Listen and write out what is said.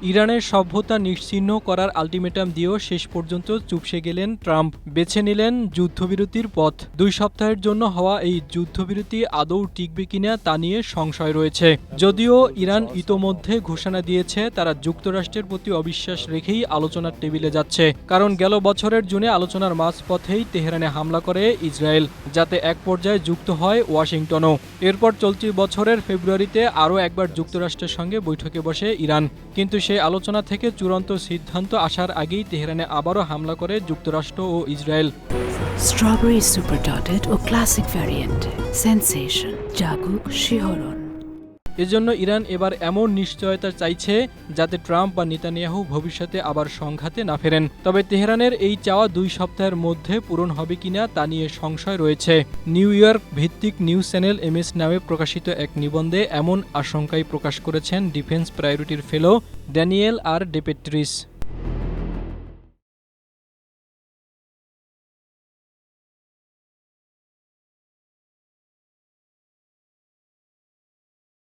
ইরানের সভ্যতা নিশ্চিহ্ন করার আলটিমেটাম দিয়েও শেষ পর্যন্ত চুপসে গেলেন ট্রাম্প। বেছে নিলেন যুদ্ধবিরতির পথ। 2 সপ্তাহের জন্য হওয়া এই যুদ্ধবিরতি আদৌ টিকবে কিনা তা নিয়ে সংশয় রয়েছে। যদিও ইরান ইতোমধ্যে ঘোষণা দিয়েছে তারা যুক্তরাষ্ট্রের প্রতি অবিশ্বাস রেখেই আলোচনার টেবিলে যাচ্ছে। কারণ গেল বছরের জুনে আলোচনার মাঝপথেই তেহরানে হামলা করে ইসরায়েল, যাতে এক পর্যায়ে যুক্ত হয় ওয়াশিংটনও। এরপর চলতি বছরের ফেব্রুয়ারিতে আরও একবার যুক্তরাষ্ট্রের সঙ্গে বৈঠকে বসে ইরান। কিন্তু সেই আলোচনা থেকে চূড়ান্ত সিদ্ধান্ত আসার আগেই তেহরানে আবারও হামলা করে যুক্তরাষ্ট্র ও ইসরায়েল। স্ট্রবেরি সুপার ডটেড ও ক্লাসিক ভ্যারিয়েন্ট সেনসেশন জাগুক শিহরণ। এজন্য ইরান এবার এমন নিশ্চয়তা চাইছে যাতে ট্রাম্প বা নেতানিয়াহু ভবিষ্যতে আবার সংঘাতে না ফেরেন। তবে তেহরানের এই চাওয়া 2 সপ্তাহের মধ্যে পূরণ হবে কিনা তা নিয়ে সংশয় রয়েছে। নিউ ইয়র্ক ভিত্তিক নিউজ চ্যানেল এমএস নামে প্রকাশিত এক নিবন্ধে এমন আশঙ্কাই প্রকাশ করেছেন ডিফেন্স প্রায়োরিটির ফেলো ড্যানিয়েল আর ডেপেট্রিস।